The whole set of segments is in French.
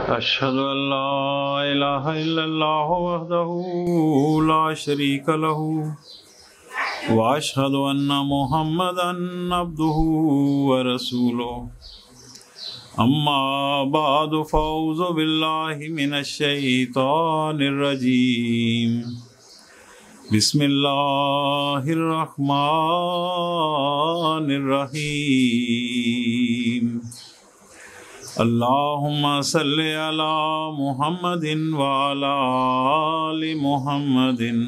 अशहदु अल्ला इलाहा इल्लल्लाह वहदहू ला शरीका लहू व अशहदु अन्ना मुहम्मदन अब्दुहू व रसूलुहू अम्मा बादु फ़अऊज़ु बिल्लाहि मिनश शैतानिर रजीम बिस्मिल्लाहिर रहमानिर रहीम अल्लाहुम्मा सल्लि अला मुहम्मदिन व अला आलि मुहम्मदिन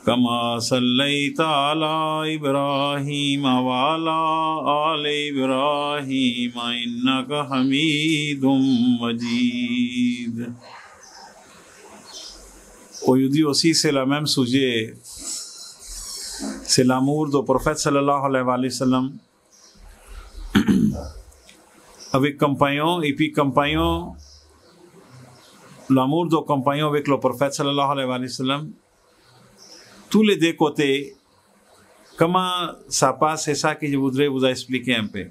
कमा सल्लैता अला इब्राहीम व अला आलि इब्राहीम इन्नका हमीदुम मजीद। Aujourd'hui aussi c'est la même sujet, c'est l'amour du prophète sallallahu alayhi wa sallam avec compagnon, et puis compagnon, l'amour de compagnon avec le prophète sallallahu alayhi wa sallam, tous les deux côtés, comment ça passe, c'est ça que je voudrais vous expliquer un peu.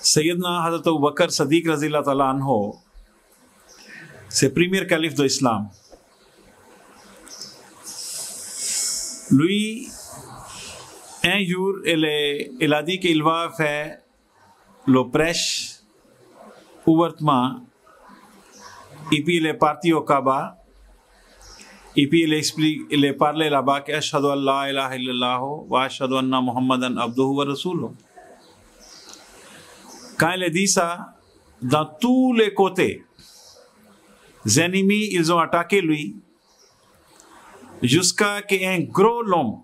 Sayyidina Hazrat Abu Bakr Siddiq radhiyallahu ta'ala anhu, c'est le premier calife de l'islam. Lui, un jour, il a dit qu'il va faire le prêche ouvertement, et puis il est parti au Kaaba, et puis il est parlé là-bas que Ashhadu an la ilaha illallah wa ashhadu anna Muhammadan abduhu wa rasuluhu. Quand il a dit ça, dans tous les côtés, les ennemis, ils ont attaqué lui, jusqu'à qu'un gros homme,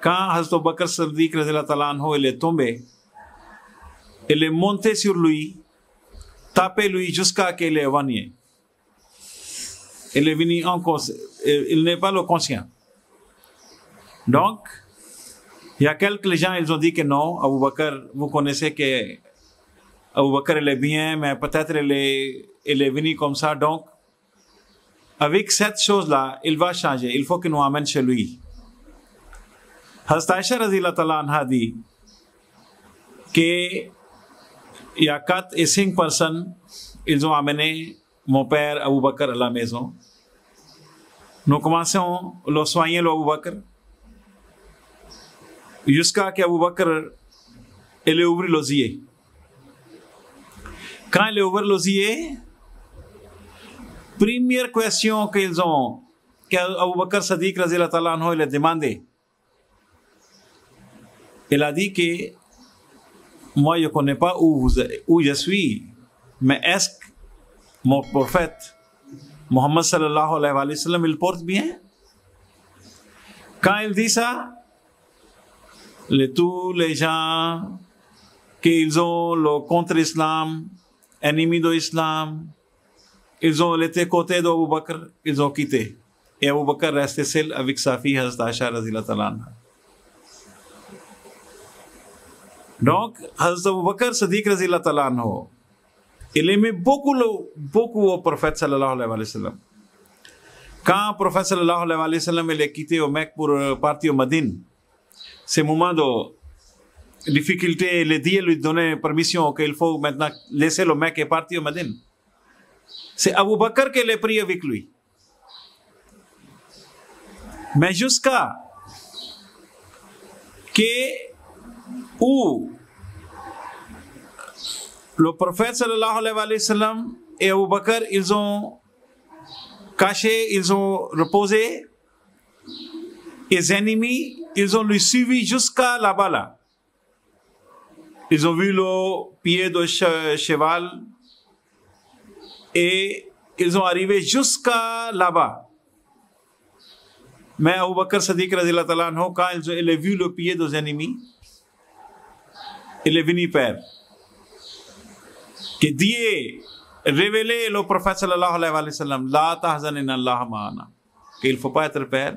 quand Hazrat Abu Bakr Siddiq radhiyallahu ta'ala anhu il est tombé, il est monté sur lui, tapé lui jusqu'à qu'il est évanoui. Il est venu il n'est pas le conscient. Donc, il y a quelques gens, ils ont dit que non, Abu Bakr, vous connaissez que Abu Bakr il est bien, mais peut-être il est venu comme ça. Donc, avec cette chose-là, il va changer. Il faut qu'il nous amène chez lui. Hazrat Aïcha radhiyallahu ta'ala anha dit qu'il y a 4 et 5 personnes, ils ont amené mon père Abu Bakr à la maison. Nous commençons à le soigner, le Abu Bakr, jusqu'à ce qu'Abu Bakr il ait ouvert les yeux. Quand il a ouvert les yeux, première question qu'ils ont, qu'Abu Bakr Siddiq radhiyallahu ta'ala anhu il a demandé, il a dit que moi je ne connais pas où je suis, mais est-ce que mon prophète Muhammad sallallahu alayhi wa sallam il porte bien? Quand il dit ça, tous les gens qu'ils ont le contre l'islam, ennemis de l'islam, ils ont été côté d'Abu Bakr, ils ont quitté. Et Abu Bakr restait seul avec sa fille Hazrat Aïcha radhiyallahu ta'ala anha. Donc, Hazrat Abu Bakr Siddiq radhiyallahu ta'ala anhu, il aimait beaucoup au prophète sallallahu alayhi wa sallam. Quand le prophète sallallahu alayhi wa sallam il est quitté au Mecque pour partir au Médine, ces moments de difficulté, les dieux lui donnaient permission qu'il faut maintenant laisser le Mecque et partir au Médine. C'est Abu Bakr qui l'a pris avec lui. Mais jusqu'à où le prophète sallallahu alayhi wa sallam et Abu Bakr, ils ont caché, ils ont reposé, et les ennemis, ils ont lui suivi jusqu'à là-bas là. Ils ont vu le pied de cheval et ils ont arrivé jusqu'à là-bas. Mais Abu Bakr Siddiq radhiyallahu ta'ala anhu, quand il a vu le pied des ennemis, il est venu père. Que Dieu révélé le prophète sallallahu alayhi wa sallam, la tahzan inna Allah ma'ana, qu'il ne faut pas être père,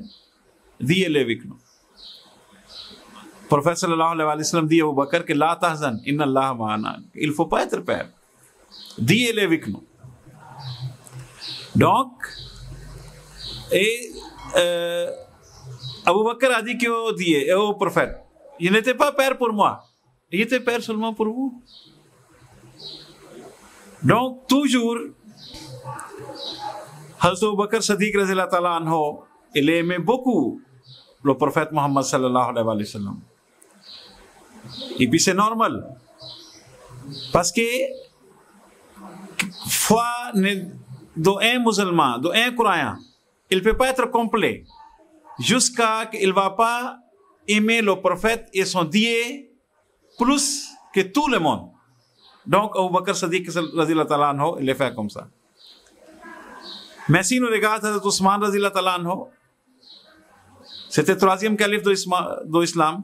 Dieu est avec nous. Le prophète sallallahu alayhi wa sallam dit à Abu Bakr que la tahzan inna Allah ma'ana, il ne faut pas être père, Dieu est avec nous. Donc, Abu Bakr a dit que Dieu est au prophète, il n'était pas père pour moi, il était père seulement pour vous. Donc, toujours, Hazrat Abu Bakr Siddiq radhiyallahu ta'ala anhu, il aimait beaucoup le prophète Muhammad sallallahu alayhi wa sallam. Et puis c'est normal. Parce que, foi d'un musulman, d'un croyant, il ne peut pas être complet jusqu'à qu'il ne va pas aimer le prophète et son Dieu plus que tout le monde. Donc, Abu Bakr Siddiq radhiyallahu ta'ala anhu, il est fait comme ça. Mais si nous regardons Hazrat Ousmane radhiyallahu ta'ala anhu, c'était le troisième calife de l'islam.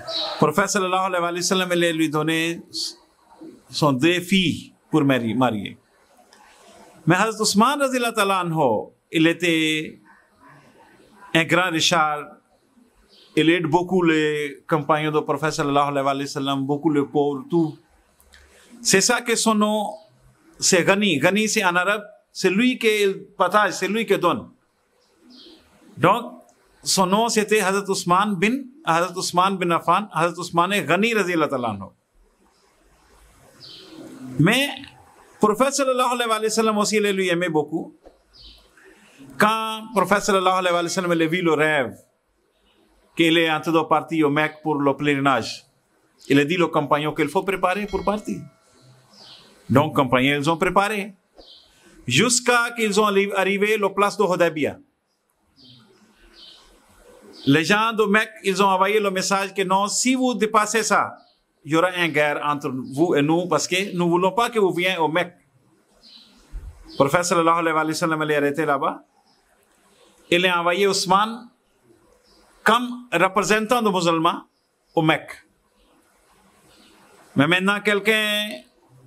Le prophète sallallahu alayhi wa sallam lui donné son 2 filles pour marier. Mais Hazrat Ousmane radhiyallahu ta'ala anhu, il était un grand richard. Il aide beaucoup les compagnons du prophète sallallahu alayhi wa sallam, beaucoup les pauvres, tout. C'est ça que son nom, c'est Ghani. Ghani, c'est en arabe, c'est lui qui partage, c'est lui qui donne. Donc, son nom c'était Hazrat Ousmane bin Affan, Hazrat Ousmane Ghani radhiyallahu ta'ala anhu. Mais, le prophète sallallahu alayhi wa sallam aussi, il lui aimait beaucoup. Quand le prophète sallallahu alayhi wa sallam a vu le rêve, qu'il est en train de partir au Mecque pour le pèlerinage, il a dit aux compagnons qu'il faut préparer pour partir. Donc, les compagnons, ils ont préparé. Jusqu'à qu'ils sont arrivés à la place de Hudaybiyah. Les gens de Mecque, ils ont envoyé le message que non, si vous dépassez ça, il y aura une guerre entre vous et nous parce que nous ne voulons pas que vous veniez au Mecque. Le prophète sallallahu alayhi wa sallam est arrêté là-bas. Il a envoyé Ousmane comme représentant des musulmans au Mecque. Mais maintenant, quelqu'un,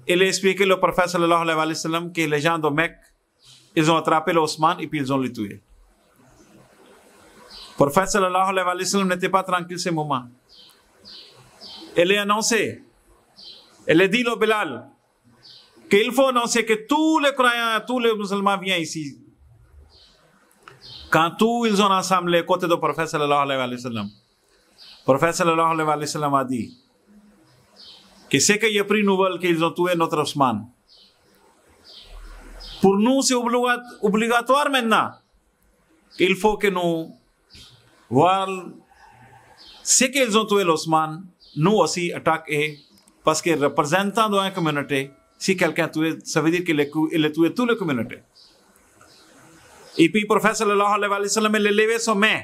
il a expliqué au prophète sallallahu alayhi wa sallam que les gens de Mecque, ils ont attrapé Ousmane et puis ils ont le tué. Le prophète sallallahu alayhi wa sallam n'était pas tranquille ce moment. Il a annoncé, il a dit au Bilal qu'il faut annoncer que tous les croyants, tous les musulmans viennent ici. Quand tous ils ont rassemblé à côté du prophète sallallahu alayhi wa sallam, le prophète sallallahu alayhi wa sallam a dit que c'est qu'il a pris nouvelle qu'ils ont tué notre Ousmane. Pour nous, c'est obligatoire maintenant qu'il faut que nous voyons ce qu'ils ont tué l'Ousmane, nous aussi attaquer, parce que représentant d'une communauté, si quelqu'un tué, ça veut dire qu'il a tué toute la communauté. Et puis, le prophète sallallahu alayhi wa sallam, il a levé son main.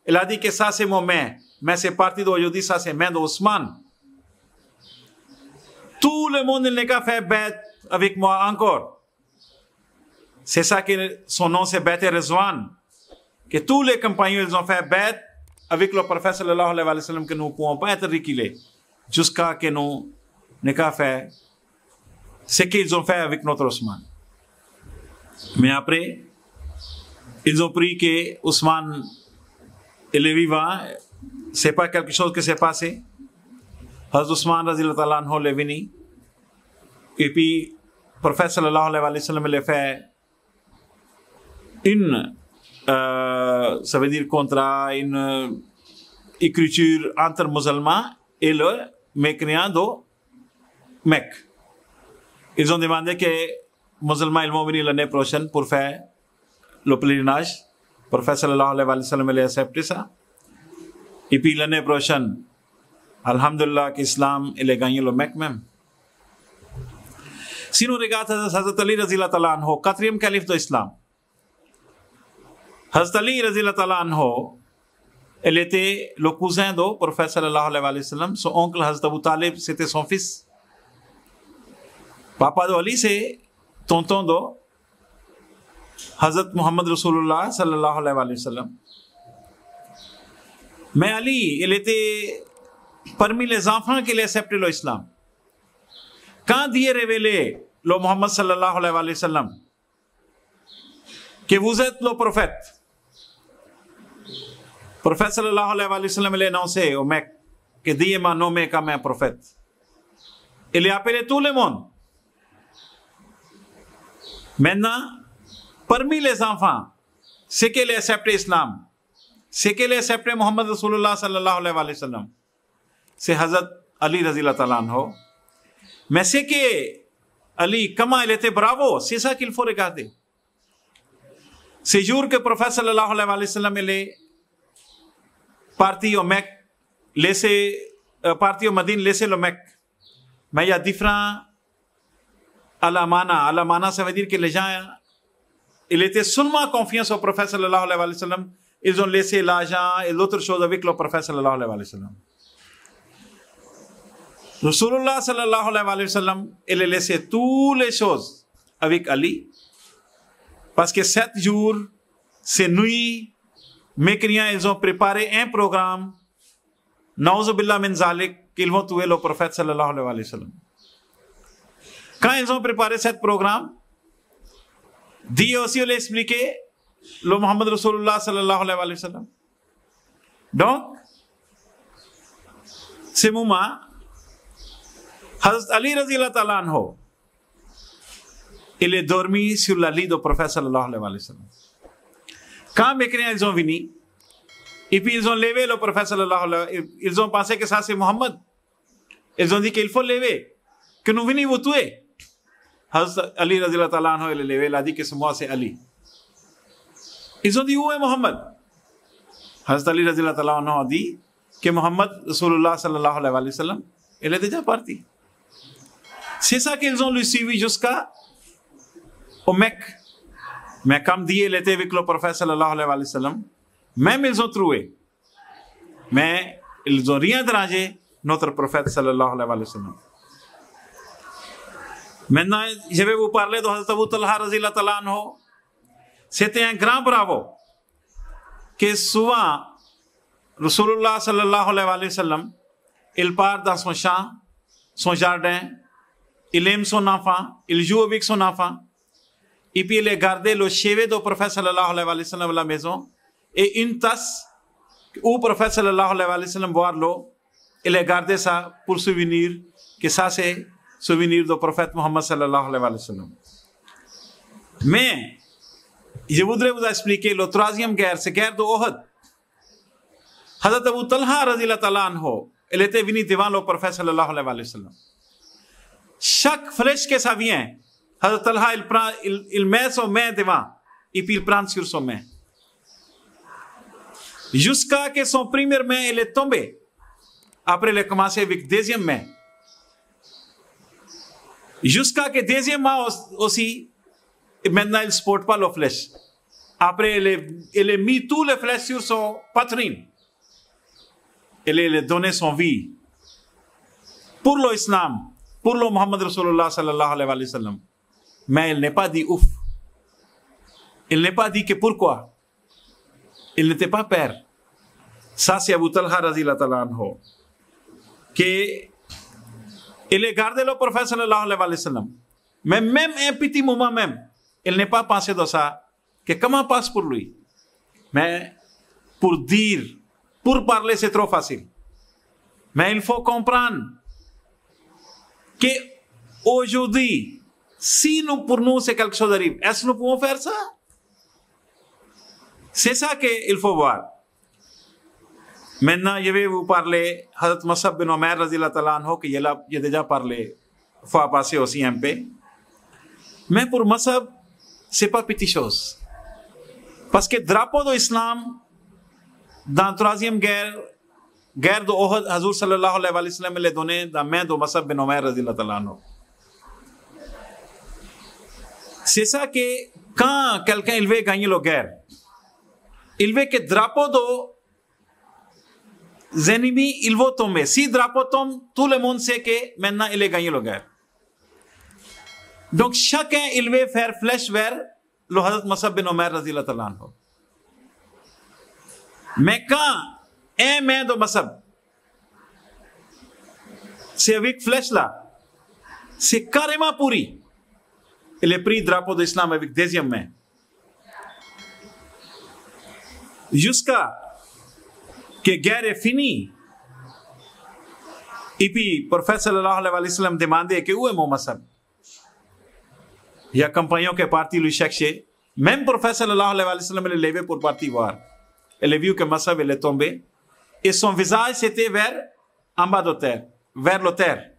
Il a dit que ça, c'est mon main. Mais c'est parti d'aujourd'hui, ça, c'est main d'Ousmane. Tout le monde n'est qu'à faire bête avec moi encore. C'est ça que son nom, c'est Bête Rizwan. Que tous les compagnons, ils ont fait bête avec le prophète sallallahu alayhi wa sallam, que nous ne pouvons pas être reculés jusqu'à que nous n'ayons qu'à faire ce qu'ils ont fait avec notre Ousmane. Mais après, ils ont pris que Ousmane, il est vivant, c'est pas quelque chose qui s'est passé. Hazrat Ousmane radhiyallahu ta'ala anhu est venu. Et puis, le prophète sallallahu alayhi wa sallam, il a fait une, ça veut dire contrat, une écriture entre musulmans et le mécréant de Mecque. Ils ont demandé que les musulmans ils vont venir l'année prochaine pour faire le pèlerinage. Le prophète sallallahu alayhi wa sallam a accepté ça. Et puis l'année prochaine, alhamdulillah, qu'Islam il a gagné le Mecque même. Si nous regardons Hazrat Ali radhiyallahu ta'ala anhu, 4e calife de l'Islam. Hazrat Ali radhiyallahu ta'ala anhu, il était le cousin du prophète sallallahu alayhi wa sallam. Son oncle Hazrat Abu Talib, c'était son fils. Papa de Ali, c'est tonton de Hazrat Muhammad Rasulullah sallallahu alayhi wa sallam. Mais Ali, il était parmi les enfants qui acceptaient l'islam. Quand Dieu révélé le Muhammad sallallahu alayhi wa sallam que vous êtes le prophète, le prophète sallallahu alayhi wa sallam il a annoncé au Mecque que Dieu m'a nommé comme un prophète. Il a appelé tout le monde. Maintenant, parmi les enfants, c'est qu'il a accepté l'islam, c'est qu'il a accepté Muhammad Rasulullah sallallahu alayhi wa sallam, c'est Hazrat Ali radhiyallahu ta'ala anhu. Mais c'est que Ali, comment il était bravo, c'est ça qu'il faut regarder. Ces jours que le prophète sallallahu alayhi wa sallam il est parti au Mecque, parti au Médine, laissé le Mecque. Mais il y a différents alamana. Alamana, ça veut dire que les gens, ils étaient seulement confiance au prophète sallallahu alayhi wa sallam. Ils ont laissé l'argent et l'autre chose avec le prophète sallallahu alayhi wa sallam. Rasulullah sallallahu alayhi wa sallam, il a laissé toutes les choses avec Ali. Parce que 7 jours, ces nuits, mécréants, ils ont préparé un programme. Na'uzubillah min zalik, qu'ils vont tuer le prophète sallallahu alayhi wa sallam. Quand ils ont préparé ce programme, Dieu aussi l'a expliqué, le Muhammad Rasulullah sallallahu alayhi wa sallam. Donc, ce moment, Hazrat Ali radhiyallahu ta'ala anhu, il est dormi sur la lit du prophète sallallahu alayhi wa sallam. Quand mécréants ils ont venu, et puis ils ont levé le prophète sallallahu alayhi wa sallam, ils ont pensé que ça c'est Muhammad. Ils ont dit qu'il faut lever, que nous venons vous tuer. Hazrat Ali radhiyallahu ta'ala anhu, il est levé, il a dit que c'est moi, c'est Ali. Ils ont dit où est Muhammad? Hazrat Ali radhiyallahu ta'ala anhu a dit que Muhammad Rasulullah sallallahu alayhi wa sallam, il est déjà parti. C'est ça qu'ils ont le suivi jusqu'à au Mecque. Mais comme dit, il était avec le prophète sallallahu alayhi wa sallam. Même ils ont trouvé. Mais ils n'ont rien dérangé notre prophète sallallahu alayhi wa sallam. Maintenant, je vais vous parler de Hazrat Abu Talha radhiyallahu ta'ala anhu. C'était un grand bravo que souvent Rasulullah sallallahu alayhi wa sallam, il part dans son champ, son jardin, il aime son enfant, il joue avec son enfant, et puis il a gardé le chevet du prophète sallallahu alayhi wa sallam à la maison, et une tasse où le prophète sallallahu alayhi wa sallam boit l'eau, il a gardé ça pour souvenir que ça c'est souvenir du prophète Muhammad sallallahu alayhi wa sallam. Mais je voudrais vous expliquer la troisième guerre, c'est la guerre de Uhud. Hazrat Abu Talha radhiyallahu ta'ala anhu, il était venu devant le prophète sallallahu alayhi wa sallam. Chaque flèche que ça vient, Hazrat Talha il met son main devant et puis il prend sur son main. Jusqu'à que son première main elle est tombée. Après il a commencé avec deuxième main. Jusqu'à que deuxième main aussi, maintenant il ne supporte pas la flèche. Après il a mis tous les flèches sur son poitrine. Il a donné son vie pour l'islam, pour le Muhammad Rasulullah sallallahu alayhi wa sallam. Mais il n'est pas dit ouf. Il n'est pas dit que pourquoi. Il n'était pas père. Ça c'est Abu Talha radhiyallahu ta'ala anhu. Que il a gardé le prophète sallallahu alayhi wa sallam. Mais même un petit moment même, il n'est pas pensé de ça. Que comment passe pour lui. Mais pour dire, pour parler c'est trop facile. Mais il faut comprendre que aujourd'hui, si nous, pour nous, c'est quelque chose d'arrive, est-ce que nous pouvons faire ça? C'est ça qu'il faut voir. Maintenant, je vais vous parler, Hazrat Mus'ab bin Umair radhiyallahu ta'ala anhu, que j'ai déjà parlé, fois passée aussi un peu. Mais pour Mus'ab, c'est pas petite chose. Parce que drapeau de l'islam, dans la troisième guerre de Uhud, Hazur sallallahu alayhi wa sallam, il est donné dans la main de Mus'ab bin Umair radhiyallahu ta'ala anhu. C'est ça que quand quelqu'un il veut gagner la guerre, il veut que le drapeau des ennemis, il va tomber. Si le drapeau tombe, tout le monde sait que maintenant il a gagné la guerre. Donc chacun il veut faire flèche vers le Hazrat Mus'ab bin Umair radhiyallahu ta'ala anhu. Mais quand un main de Mus'ab, c'est avec flèche là, c'est carrément pourri. Il a pris le drapeau de l'islam avec deuxième main. Jusqu'à que la guerre est finie. Et puis, le prophète sallallahu alayhi wa sallam demandait que où est mon Mus'ab? Il y a un compagnon qui est parti lui chercher. Même le prophète sallallahu alayhi wa sallam il est levé pour partir voir. Il a vu que Mus'ab est tombé. Et son visage était vers en bas de terre, vers la terre.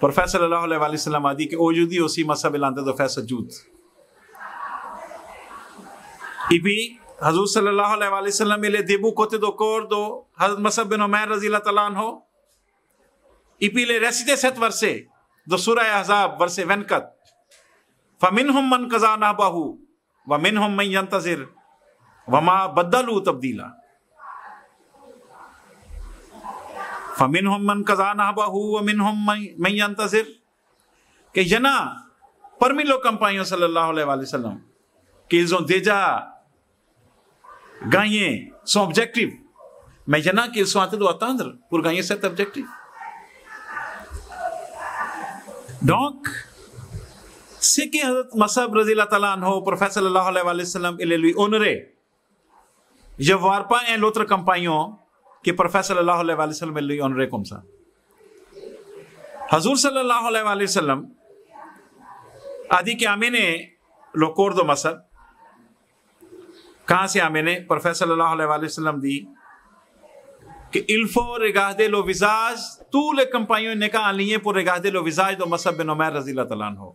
Profeta sallallahu alaihi wasallam a dit que aujourd'hui aussi Masab est en train de faire sujoud. Et puis Hazur sallallahu alaihi wasallam il est debout côté du corps de Hazrat Mus'ab bin Umair radhiyallahu ta'ala anhu. Et puis il récite cette verset de Surah Ahzab verset 24. فَمِنْهُمْ مَنْ قَضَى نَحْبَهُ وَمِنْهُمْ مَنْ يَنْتَظِرُ وَمَا بَدَّلُوا تَبْدِيلًا. فَمِنْهُمْ مَنْ قَضَى نَحْبَهُ وَمِنْهُمْ مَنْ يَنْتَظِرُ. Que il y en a parmi les compagnons sallallahu alayhi wa sallam qu'ils ont déjà gagné son objectif, mais il y en a qui sont en train d'attendre pour gagner cet objectif. Donc, c'est que Hazrat Mus'ab radhiyallahu ta'ala anhu, prophète sallallahu alayhi wa sallam, il est lui honoré. Je ne vois pas un autre compagnon que prophète sallallahu alayhi wa sallam est lui honoré comme ça. Hazur sallallahu alayhi wa sallam a dit qu'il amené le corps de Mus'ab. Quand c'est amené, prophète sallallahu alayhi wa sallam dit qu'il faut regarder le visage, tous les compagnons n'étaient pas alignés pour regarder le visage de Mus'ab bin Umair radhiyallahu ta'ala anhu.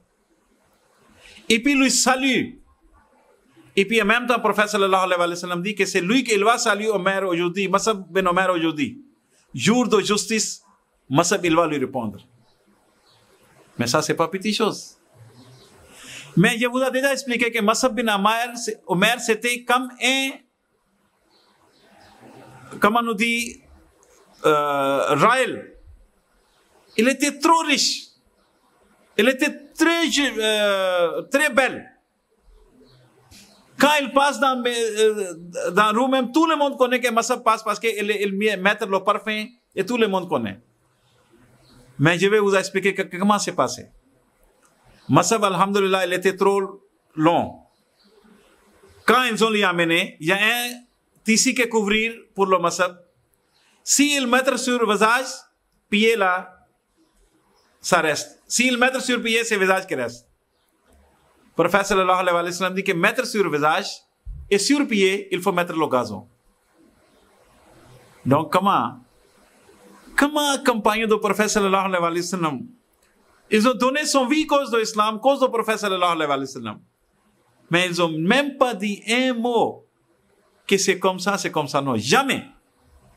Et puis lui salue. Et puis en même temps, le prophète sallallahu alayhi wa sallam dit que c'est lui qui va saluer Omer aujourd'hui, Mus'ab bin Umair aujourd'hui. Jour de justice, Mus'ab il va lui répondre. Mais ça, c'est pas petite chose. Mais je vous ai déjà expliqué que Mus'ab bin Umair, c'était comme un, comment on nous dit, royal. Il était trop riche. Il était très belle. Quand il passe dans la rue, même tout le monde connaît que Mus'ab passe parce qu'il met le parfum et tout le monde connaît. Mais je vais vous expliquer comment c'est passé. Mus'ab, alhamdulillah, il était trop long. Quand ils ont l'y amené, il y a un tissu qui couvrir pour le Mus'ab. S'il met sur le visage, pied là, ça reste. S'il met sur pied, c'est le visage qui reste. Le prophète sallallahu alayhi wa sallam dit que mettre sur le visage et sur pied, il faut mettre le gazon. Donc comment compagnon du prophète sallallahu alayhi wa sallam, ils ont donné son vie à cause de l'islam, à cause du prophète sallallahu alayhi wa sallam. Mais ils n'ont même pas dit un mot que c'est comme ça, non. Jamais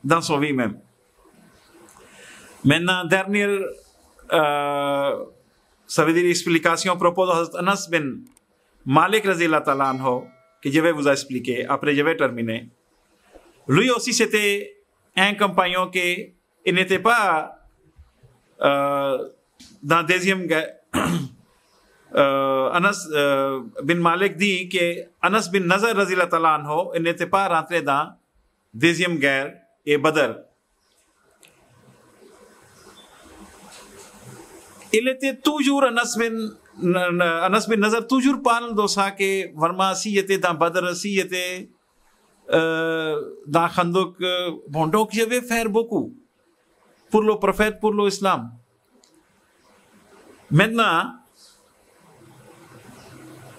dans son vie même. Maintenant, dernière ça veut dire explication à propos de Anas bin Malik radhiyallahu ta'ala anhu que je vais vous expliquer. Après, je vais terminer. Lui aussi, c'était un compagnon qui n'était pas dans la deuxième guerre. Anas bin Malik dit que Anas bin Nazar radhiyallahu ta'ala anhu n'était pas rentré dans la deuxième guerre et Badr. Il était toujours Anas bin Nazar toujours parle de ça que vraiment s'il était dans Badr, s'il était dans Khandaq, bon donc je vais faire beaucoup pour le prophète, pour l'islam. Maintenant,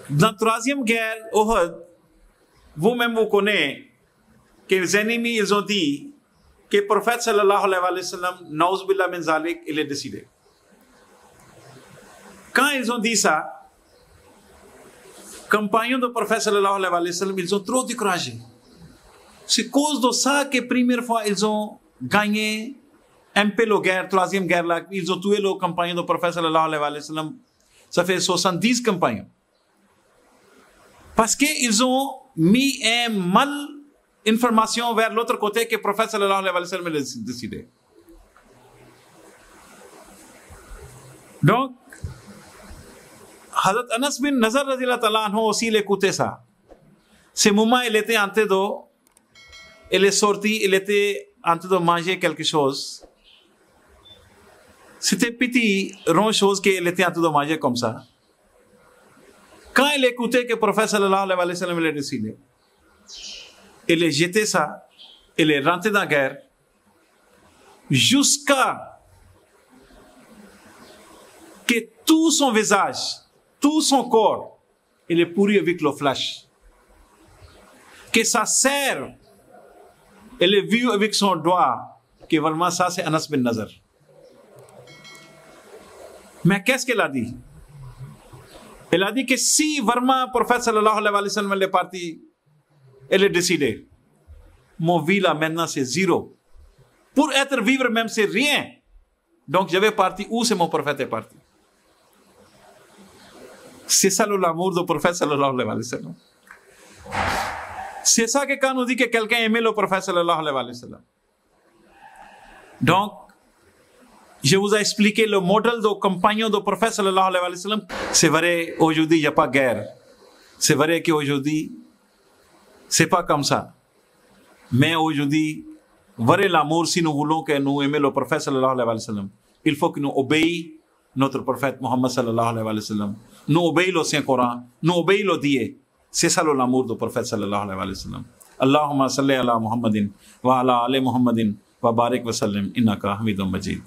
dans la troisième guerre, Uhud, vous-même vous connaissez que les ennemis ils ont dit que le prophète sallallahu alayhi wa sallam, nauz billah min zalik, il est décidé. Quand ils ont dit ça, compagnons du prophète sallallahu alayhi wa sallam, ils ont trop découragé. C'est à cause de ça que la première fois ils ont gagné un peu la guerre, troisième guerre là, ils ont tué le compagnon du prophète sallallahu alayhi wa sallam. Ça fait 70 compagnons. Parce qu'ils ont mis une mal information vers l'autre côté que le prophète sallallahu alayhi wa sallam a décidé. Donc, Hazrat Anas bin Nazar radhiyallahu ta'ala anhu aussi il écoutait ça. Ce moment, il était en train de, il est sorti, il était en train de manger quelque chose. C'était petit, rond chose qu'il était en train de manger comme ça. Quand il écoutait que le prophète sallallahu alayhi wa sallam il est décidé, il a jeté ça, il est rentré dans la guerre, jusqu'à que tout son visage, tout son corps, il est pourri avec le flash. Que sa sœur, elle est vue avec son doigt, que vraiment ça c'est Anas bin Nazar. मैं कैस के लादी que si Varma Profeta sallallahu alaihi wasallam le parti ele decide movila maintenant c'est zéro pour être vivre même c'est rien donc j'avais parti où c'est mon prophète est parti c'est ça l'amour du prophète sallallahu alaihi wasallam c'est ça que quand on dit que quelqu'un aimait le prophète sallallahu alaihi wasallam donc je vous ai expliqué le modèle du compagnon du prophète sallallahu alayhi wa sallam. C'est vrai, aujourd'hui, il n'y a pas de guerre. C'est vrai qu'aujourd'hui, c'est pas comme ça. Mais aujourd'hui, vrai l'amour, si nous voulons que nous aimer le prophète sallallahu alayhi wa sallam, il faut que nous obéissions notre prophète Muhammad sallallahu alayhi wa sallam. Nous obéissons le Saint-Coran, nous obéissons le Dieu. C'est ça l'amour du prophète sallallahu alayhi wa sallam. Allahumma salli ala Muhammadin wa ala ali Muhammadin wa barik wa sallim innaka hamidun majid.